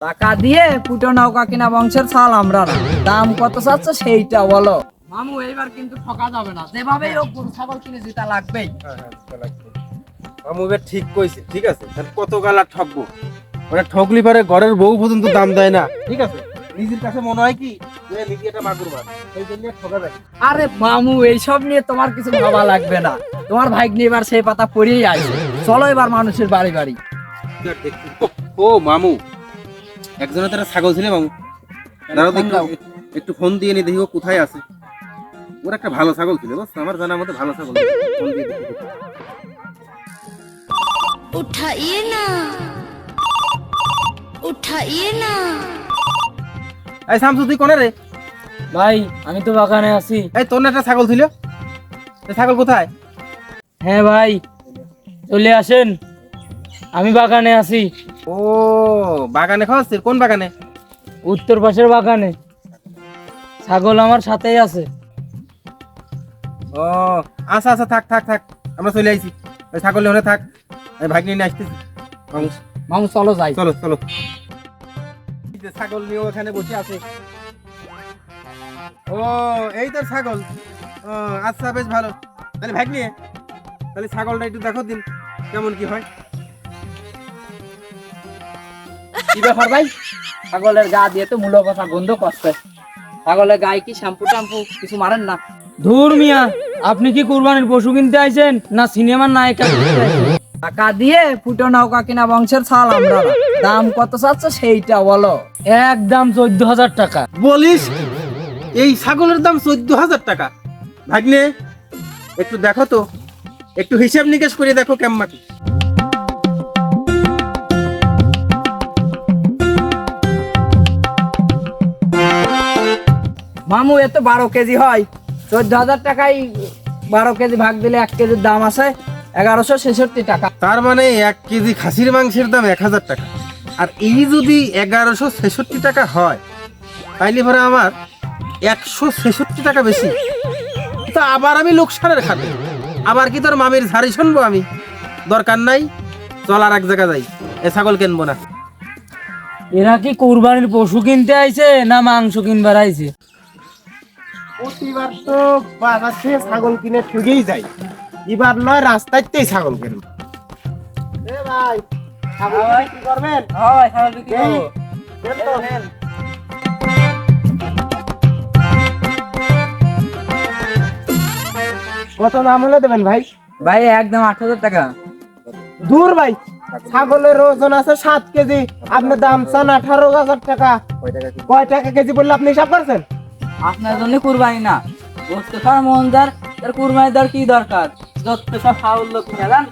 টাকা দিয়ে ফুটো নৌকা কিনা বংশের ছাল আমরা না। দাম কত চাচ্ছ সেইটা বলো। মামু এইবার কিন্তু ঠকা যাবে না, যেভাবেই হোক গরু ছাগল কিনে যেটা লাগবেই। মামু এবার ঠিক কইছে, ঠিক আছে। তাহলে কত গালা ঠকবো, ওরা ঠকলি পারে ঘরের বউ পর্যন্ত দাম দেয় না, ঠিক আছে। নিজের কাছে মনে হয় কি যে নিজে একটা মাগুর মাছ, সেই জন্য ঠকা যায়। আরে মামু এইসব নিয়ে তোমার কিছু ভাবা লাগবে না, তোমার ভাগ্নি এবার সেই পাতা পড়েই আসবে। চলো এবার মানুষের বাড়ি বাড়ি। ও মামু, একজনের তারা ছাগল ছিল মামু, দাঁড়াও দেখো, একটু ফোন দিয়ে নি দেখি ও কোথায় আছে। ওর একটা ভালো ছাগল ছিল, বুঝছো, আমার জানার মতো ভালো ছাগল ছিল। ফোন দিয়ে দেখি। उठाइए ना उठाइए ना। এই শামসু, তুই কোনে রে? ভাই আমি তো বাগানে আছি। এই তোর না একটা ছাগল ছিল, এই ছাগল কোথায়? হ্যাঁ ভাই চলে আসেন, আমি বাগানে আছি। ও বাগানে খাওয়াচ্ছিস? কোন বাগানে? উত্তর পাশের বাগানে। ছাগল আমার সাথেই আছে। ও আচ্ছা আচ্ছা, থাক থাক থাক, আমরা চলে আইছি। ওই ছাগল ওখানে থাক, আমি ভাগ্নি নিয়ে আসতেছি। মামু মামু চলো যাই। চলো চলো। এই যে ছাগল নিয়ে ওখানে বসে আছে। ও এই তোর ছাগল? ও আচ্ছা, বেশ ভালো। তাহলে ভাগ্নি, তাহলে ছাগলটা একটু দেখো দিন কেমন কি হয়। কি ব্যাপার ভাই? ছাগলের গা দিয়ে তো মূল কথা গন্ধ করছে। ছাগলের গায়ে কি শ্যাম্পু ট্যাম্পু কিছু মারেন না? ধুর মিয়া, আপনি কি কুরবানির পশু কিনতে আইছেন না সিনেমার নায়িকা? টাকা দিয়ে ফুটো নৌকা কিনা বংশের ছাল আমরা না। দাম কত চাচ্ছ সেইটা বলো। একদম 14,000 টাকা। বলিস এই ছাগলের দাম 14,000 টাকা? ভাগ্নে একটু দেখো তো, একটু হিসাব নিকেশ করে দেখো কেমন কি। মামু এ তো 12 কেজি হয়। 14,000 টাকায় 12 কেজি ভাগ দিলে 1 কেজির দাম আছে 1166 টাকা। তার মানে 1 কেজি খাসির মাংসের দাম 1,000 টাকা। আর এই যদি 1166 টাকা হয়, তাইলে পরে আমার 166 টাকা বেশি। তো আবার আমি লোকসানের খাতে, আবার কি তোর মামির ঝাড়ি শুনবো আমি? দরকার নাই, চল আর এক জায়গা যাই, এ ছাগল কিনবো না। এরা কি কুরবানির পশু কিনতে আইছে না মাংস কিনবার আইছে? প্রতিবার তো বাজার থেকে ছাগল কিনে ঠুকেই যাই, এবার নয় রাস্তাতেই ছাগল কিনবো। এ ভাই, ছাগল বিক্রি করবেন? হয় ছাগল বিক্রি করব। দেন তো। কত দাম হলে দেবেন ভাই? ভাই একদম 8,000 টাকা। দূর ভাই, ছাগলের ওজন আছে 7 কেজি, আপনি দাম চান 18,000 টাকা। কয় টাকা কেজি বললে আপনি হিসাব করছেন? আপনার জন্য কুরবানি না, গোস্ত খাওয়ার মন যার, তার কুরবানি দেওয়ার কি দরকার? যত সব ফাউল লোক মেলান।